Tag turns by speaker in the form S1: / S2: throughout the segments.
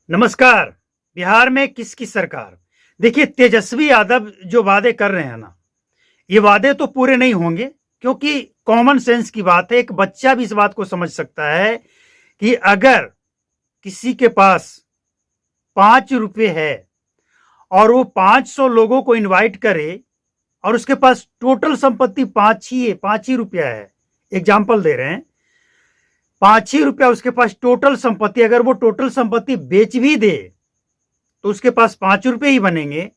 S1: नमस्कार। बिहार में किसकी सरकार? देखिए, तेजस्वी यादव जो वादे कर रहे हैं ना, ये वादे तो पूरे नहीं होंगे, क्योंकि कॉमन सेंस की बात है। एक बच्चा भी इस बात को समझ सकता है कि अगर किसी के पास 5 रुपए है और वो 500 लोगों को इनवाइट करे और उसके पास टोटल संपत्ति पांच ही रुपया है। एग्जाम्पल दे रहे हैं, 5 ही रुपया उसके पास टोटल संपत्ति। अगर वो टोटल संपत्ति बेच भी दे तो उसके पास 5 रुपए ही बनेंगे।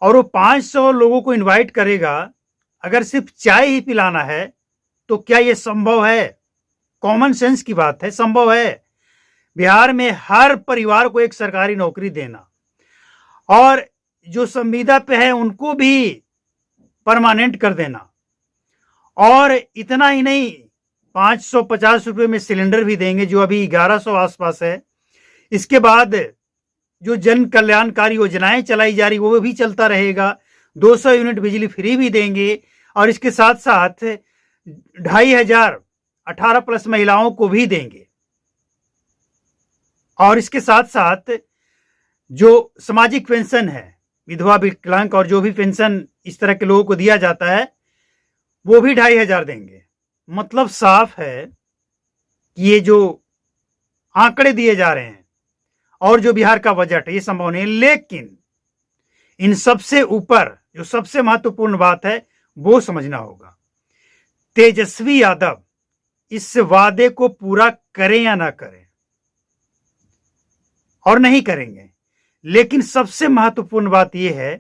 S1: और वो 500 लोगों को इनवाइट करेगा, अगर सिर्फ चाय ही पिलाना है तो क्या ये संभव है? कॉमन सेंस की बात है, संभव है। बिहार में हर परिवार को एक सरकारी नौकरी देना और जो संविदा पे है उनको भी परमानेंट कर देना, और इतना ही नहीं, 550 रुपए में सिलेंडर भी देंगे, जो अभी 1100 आसपास है। इसके बाद जो जन कल्याणकारी योजनाएं चलाई जा रही वो भी चलता रहेगा। 200 यूनिट बिजली फ्री भी देंगे, और इसके साथ साथ 2500 18+ महिलाओं को भी देंगे। और इसके साथ साथ जो सामाजिक पेंशन है, विधवा विकलांग और जो भी पेंशन इस तरह के लोगों को दिया जाता है, वो भी 2500 देंगे। मतलब साफ है कि ये जो आंकड़े दिए जा रहे हैं और जो बिहार का बजट है, ये संभव नहीं। लेकिन इन सबसे ऊपर जो सबसे महत्वपूर्ण बात है वो समझना होगा, तेजस्वी यादव इस वादे को पूरा करें या ना करें, और नहीं करेंगे। लेकिन सबसे महत्वपूर्ण बात यह है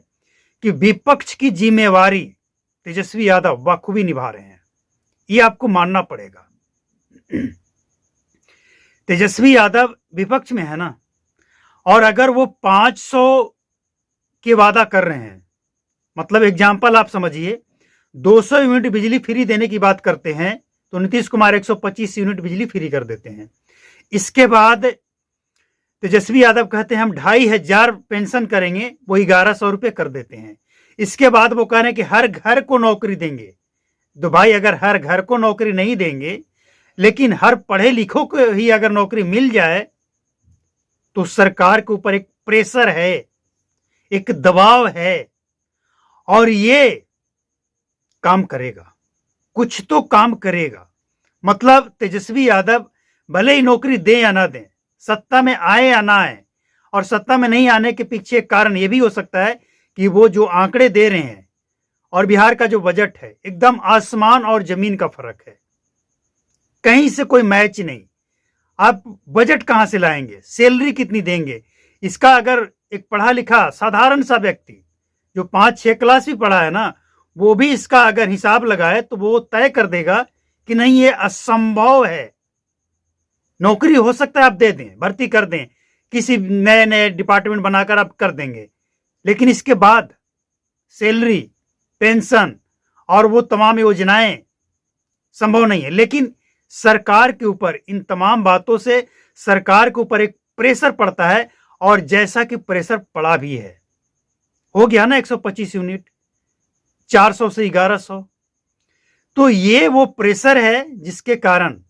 S1: कि विपक्ष की जिम्मेवारी तेजस्वी यादव बखूबी निभा रहे हैं, ये आपको मानना पड़ेगा। तेजस्वी यादव विपक्ष में है ना, और अगर वो 500 के वादा कर रहे हैं, मतलब एग्जाम्पल आप समझिए, 200 यूनिट बिजली फ्री देने की बात करते हैं तो नीतीश कुमार 125 यूनिट बिजली फ्री कर देते हैं। इसके बाद तेजस्वी यादव कहते हैं हम 2500 पेंशन करेंगे, वो 1100 रुपए कर देते हैं। इसके बाद वो कह रहे हैं कि हर घर को नौकरी देंगे। तो भाई, अगर हर घर को नौकरी नहीं देंगे, लेकिन हर पढ़े लिखों को ही अगर नौकरी मिल जाए, तो सरकार के ऊपर एक प्रेशर है, एक दबाव है, और ये काम करेगा, कुछ तो काम करेगा। मतलब तेजस्वी यादव भले ही नौकरी दें या ना दें, सत्ता में आए या ना आए, और सत्ता में नहीं आने के पीछे कारण यह भी हो सकता है कि वो जो आंकड़े दे रहे हैं और बिहार का जो बजट है, एकदम आसमान और जमीन का फर्क है, कहीं से कोई मैच नहीं। आप बजट कहां से लाएंगे, सैलरी कितनी देंगे? इसका अगर एक पढ़ा लिखा साधारण सा व्यक्ति जो 5-6 क्लास भी पढ़ा है ना, वो भी इसका अगर हिसाब लगाए तो वो तय कर देगा कि नहीं, ये असंभव है। नौकरी हो सकता है आप दे दें, भर्ती कर दें, किसी नए नए डिपार्टमेंट बनाकर आप कर देंगे, लेकिन इसके बाद सैलरी, पेंशन और वो तमाम योजनाएं संभव नहीं है। लेकिन सरकार के ऊपर, इन तमाम बातों से सरकार के ऊपर एक प्रेशर पड़ता है, और जैसा कि प्रेशर पड़ा भी है, हो गया ना 125 यूनिट, 400 से 1100। तो ये वो प्रेशर है जिसके कारण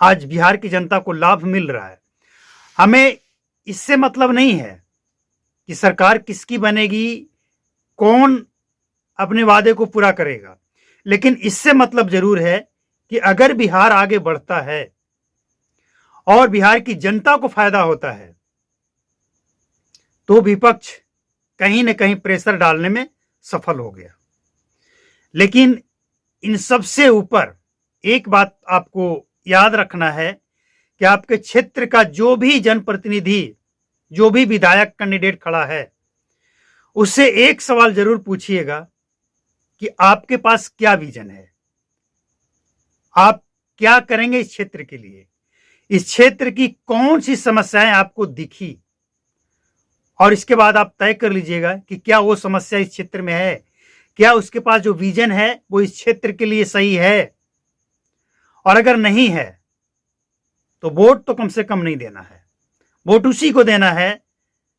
S1: आज बिहार की जनता को लाभ मिल रहा है। हमें इससे मतलब नहीं है कि सरकार किसकी बनेगी, कौन अपने वादे को पूरा करेगा, लेकिन इससे मतलब जरूर है कि अगर बिहार आगे बढ़ता है और बिहार की जनता को फायदा होता है, तो विपक्ष कहीं न कहीं प्रेशर डालने में सफल हो गया। लेकिन इन सबसे ऊपर एक बात आपको याद रखना है कि आपके क्षेत्र का जो भी जनप्रतिनिधि, जो भी विधायक कैंडिडेट खड़ा है, उससे एक सवाल जरूर पूछिएगा कि आपके पास क्या विजन है, आप क्या करेंगे इस क्षेत्र के लिए, इस क्षेत्र की कौन सी समस्याएं आपको दिखी, और इसके बाद आप तय कर लीजिएगा कि क्या वो समस्या इस क्षेत्र में है, क्या उसके पास जो विजन है वो इस क्षेत्र के लिए सही है। और अगर नहीं है तो वोट तो कम से कम नहीं देना है, वोट उसी को देना है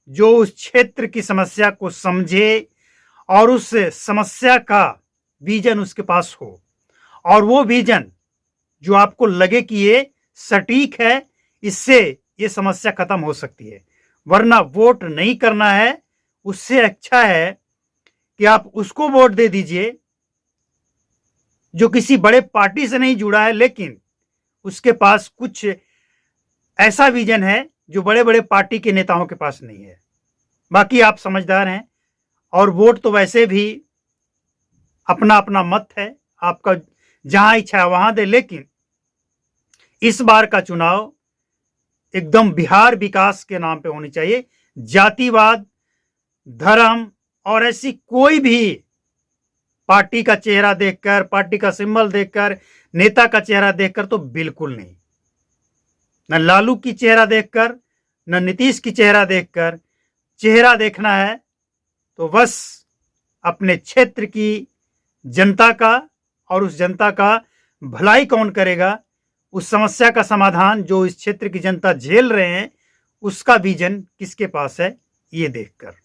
S1: जो उस क्षेत्र की समस्या को समझे और उस समस्या का विजन उसके पास हो, और वो विजन जो आपको लगे कि ये सटीक है, इससे ये समस्या खत्म हो सकती है। वरना वोट नहीं करना है, उससे अच्छा है कि आप उसको वोट दे दीजिए जो किसी बड़े पार्टी से नहीं जुड़ा है, लेकिन उसके पास कुछ ऐसा विजन है जो बड़े बड़े पार्टी के नेताओं के पास नहीं है। बाकी आप समझदार हैं, और वोट तो वैसे भी अपना अपना मत है, आपका जहां इच्छा है वहां दे। लेकिन इस बार का चुनाव एकदम बिहार विकास के नाम पे होनी चाहिए। जातिवाद, धर्म और ऐसी कोई भी पार्टी का चेहरा देखकर, पार्टी का सिंबल देखकर, नेता का चेहरा देखकर तो बिल्कुल नहीं। न लालू की चेहरा देखकर, न नीतीश की चेहरा देखकर। चेहरा देखना है तो बस अपने क्षेत्र की जनता का, और उस जनता का भलाई कौन करेगा, उस समस्या का समाधान जो इस क्षेत्र की जनता झेल रहे हैं, उसका विजन किसके पास है, ये देखकर।